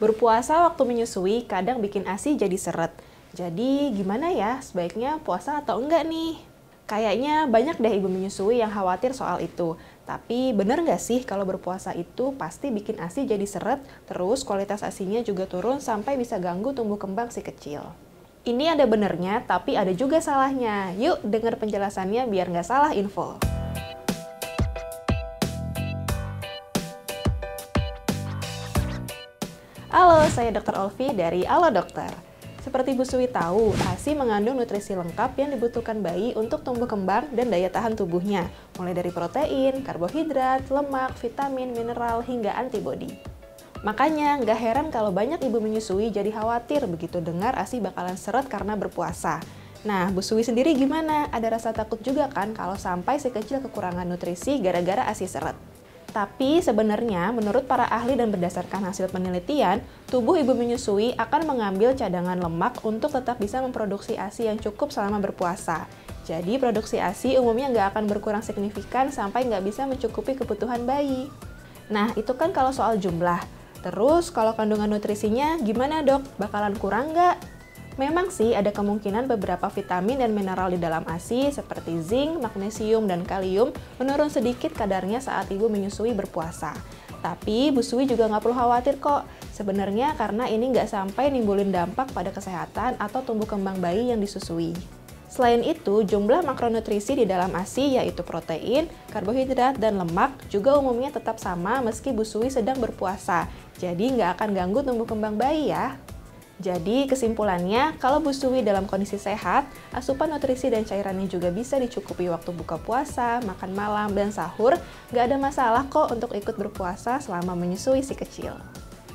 Berpuasa waktu menyusui kadang bikin ASI jadi seret. Jadi gimana ya, sebaiknya puasa atau enggak nih? Kayaknya banyak deh ibu menyusui yang khawatir soal itu. Tapi bener nggak sih kalau berpuasa itu pasti bikin ASI jadi seret, terus kualitas ASInya juga turun sampai bisa ganggu tumbuh kembang si kecil? Ini ada benernya, tapi ada juga salahnya. Yuk denger penjelasannya biar nggak salah info. Halo, saya Dr. Olvi dari Halo Dokter. Seperti Bu Suwi tahu, ASI mengandung nutrisi lengkap yang dibutuhkan bayi untuk tumbuh kembang dan daya tahan tubuhnya, mulai dari protein, karbohidrat, lemak, vitamin, mineral, hingga antibodi. Makanya, nggak heran kalau banyak ibu menyusui jadi khawatir begitu dengar ASI bakalan seret karena berpuasa. Nah, Bu Suwi sendiri gimana? Ada rasa takut juga kan kalau sampai si kecil kekurangan nutrisi gara-gara ASI seret? Tapi sebenarnya menurut para ahli dan berdasarkan hasil penelitian, tubuh ibu menyusui akan mengambil cadangan lemak untuk tetap bisa memproduksi ASI yang cukup selama berpuasa. Jadi produksi ASI umumnya nggak akan berkurang signifikan sampai nggak bisa mencukupi kebutuhan bayi. Nah, itu kan kalau soal jumlah. Terus kalau kandungan nutrisinya gimana dok? Bakalan kurang nggak? Memang sih ada kemungkinan beberapa vitamin dan mineral di dalam ASI seperti zinc, magnesium, dan kalium menurun sedikit kadarnya saat ibu menyusui berpuasa. Tapi Bu Suwi juga nggak perlu khawatir kok. Sebenarnya karena ini nggak sampai nimbulin dampak pada kesehatan atau tumbuh kembang bayi yang disusui. Selain itu, jumlah makronutrisi di dalam ASI yaitu protein, karbohidrat, dan lemak juga umumnya tetap sama meski Bu Suwi sedang berpuasa. Jadi nggak akan ganggu tumbuh kembang bayi ya. Jadi kesimpulannya, kalau Bu Suwi dalam kondisi sehat, asupan nutrisi dan cairannya juga bisa dicukupi waktu buka puasa, makan malam, dan sahur, nggak ada masalah kok untuk ikut berpuasa selama menyusui si kecil.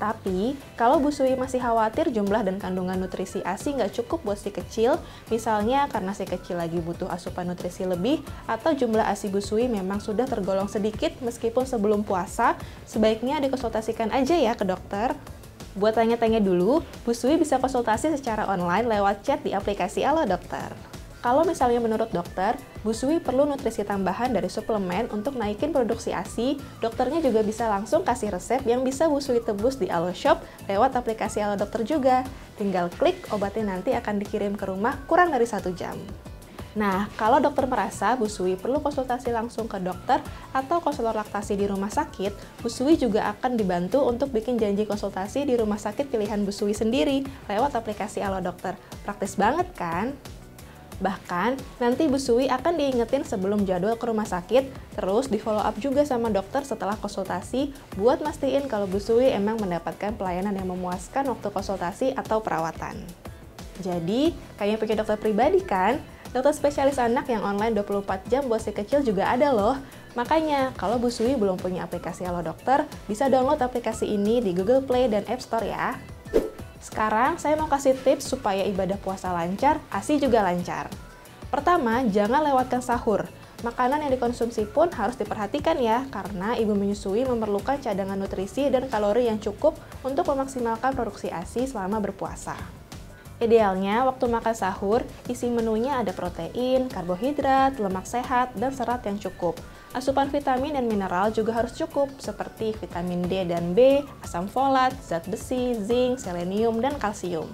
Tapi, kalau Bu Suwi masih khawatir jumlah dan kandungan nutrisi ASI nggak cukup buat si kecil, misalnya karena si kecil lagi butuh asupan nutrisi lebih, atau jumlah ASI Bu Suwi memang sudah tergolong sedikit meskipun sebelum puasa, sebaiknya dikonsultasikan aja ya ke dokter. Buat tanya-tanya dulu, Bu Suwi bisa konsultasi secara online lewat chat di aplikasi Halo Dokter. Kalau misalnya menurut dokter, Bu Suwi perlu nutrisi tambahan dari suplemen untuk naikin produksi ASI, dokternya juga bisa langsung kasih resep yang bisa Bu Suwi tebus di Halo Shop lewat aplikasi Halo Dokter juga. Tinggal klik, obatnya nanti akan dikirim ke rumah kurang dari 1 jam. Nah, kalau dokter merasa Bu Suwi perlu konsultasi langsung ke dokter atau konselor laktasi di rumah sakit, Bu Suwi juga akan dibantu untuk bikin janji konsultasi di rumah sakit pilihan Bu Suwi sendiri lewat aplikasi Halo Dokter. Praktis banget kan? Bahkan, nanti Bu Suwi akan diingetin sebelum jadwal ke rumah sakit, terus di follow up juga sama dokter setelah konsultasi buat mastiin kalau Bu Suwi emang mendapatkan pelayanan yang memuaskan waktu konsultasi atau perawatan. Jadi, kayaknya punya dokter pribadi kan? Dokter spesialis anak yang online 24 jam buat si kecil juga ada loh. Makanya, kalau Bu Suwi belum punya aplikasi Halo Dokter, bisa download aplikasi ini di Google Play dan App Store ya. Sekarang, saya mau kasih tips supaya ibadah puasa lancar, ASI juga lancar. Pertama, jangan lewatkan sahur. Makanan yang dikonsumsi pun harus diperhatikan ya, karena ibu menyusui memerlukan cadangan nutrisi dan kalori yang cukup untuk memaksimalkan produksi ASI selama berpuasa. Idealnya, waktu makan sahur, isi menunya ada protein, karbohidrat, lemak sehat, dan serat yang cukup. Asupan vitamin dan mineral juga harus cukup, seperti vitamin D dan B, asam folat, zat besi, zinc, selenium, dan kalsium.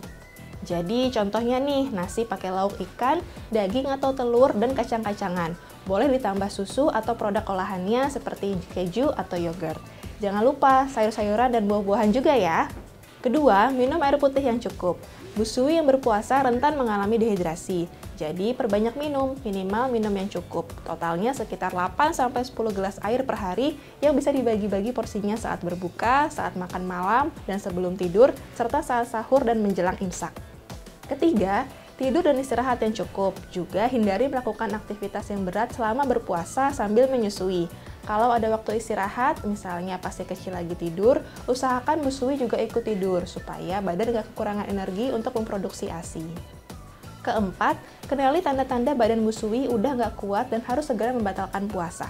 Jadi, contohnya nih, nasi pakai lauk ikan, daging atau telur, dan kacang-kacangan. Boleh ditambah susu atau produk olahannya seperti keju atau yogurt. Jangan lupa sayur-sayuran dan buah-buahan juga ya. Kedua, minum air putih yang cukup. Bu Suwi yang berpuasa rentan mengalami dehidrasi, jadi perbanyak minum, minimal minum yang cukup. Totalnya sekitar 8-10 gelas air per hari yang bisa dibagi-bagi porsinya saat berbuka, saat makan malam, dan sebelum tidur, serta saat sahur dan menjelang imsak. Ketiga, tidur dan istirahat yang cukup. Juga hindari melakukan aktivitas yang berat selama berpuasa sambil menyusui. Kalau ada waktu istirahat, misalnya pas si kecil lagi tidur, usahakan Bu Suwi juga ikut tidur, supaya badan gak kekurangan energi untuk memproduksi ASI. Keempat, kenali tanda-tanda badan Bu Suwi udah gak kuat dan harus segera membatalkan puasa.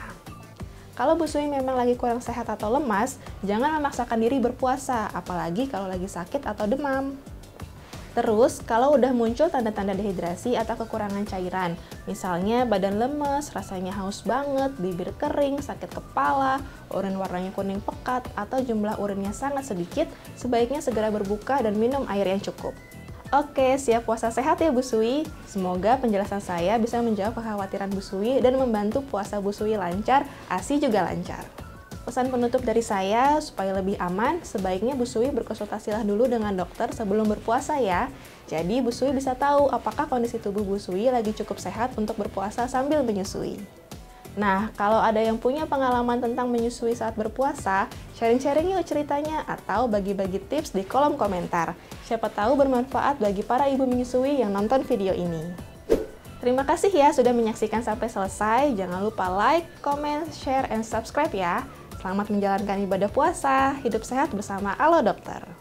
Kalau Bu Suwi memang lagi kurang sehat atau lemas, jangan memaksakan diri berpuasa, apalagi kalau lagi sakit atau demam. Terus, kalau udah muncul tanda-tanda dehidrasi atau kekurangan cairan, misalnya badan lemes, rasanya haus banget, bibir kering, sakit kepala, urin warnanya kuning pekat, atau jumlah urinnya sangat sedikit, sebaiknya segera berbuka dan minum air yang cukup. Oke, siap puasa sehat ya Bu Sui. Semoga penjelasan saya bisa menjawab kekhawatiran Bu Sui dan membantu puasa Bu Sui lancar, ASI juga lancar. Pesan penutup dari saya, supaya lebih aman, sebaiknya Bu Sui berkonsultasilah dulu dengan dokter sebelum berpuasa ya. Jadi Bu Sui bisa tahu apakah kondisi tubuh Bu Sui lagi cukup sehat untuk berpuasa sambil menyusui. Nah, kalau ada yang punya pengalaman tentang menyusui saat berpuasa, sharing-sharing yuk ceritanya atau bagi-bagi tips di kolom komentar. Siapa tahu bermanfaat bagi para ibu menyusui yang nonton video ini. Terima kasih ya sudah menyaksikan sampai selesai. Jangan lupa like, comment, share, and subscribe ya. Selamat menjalankan ibadah puasa. Hidup sehat bersama Alo Dokter.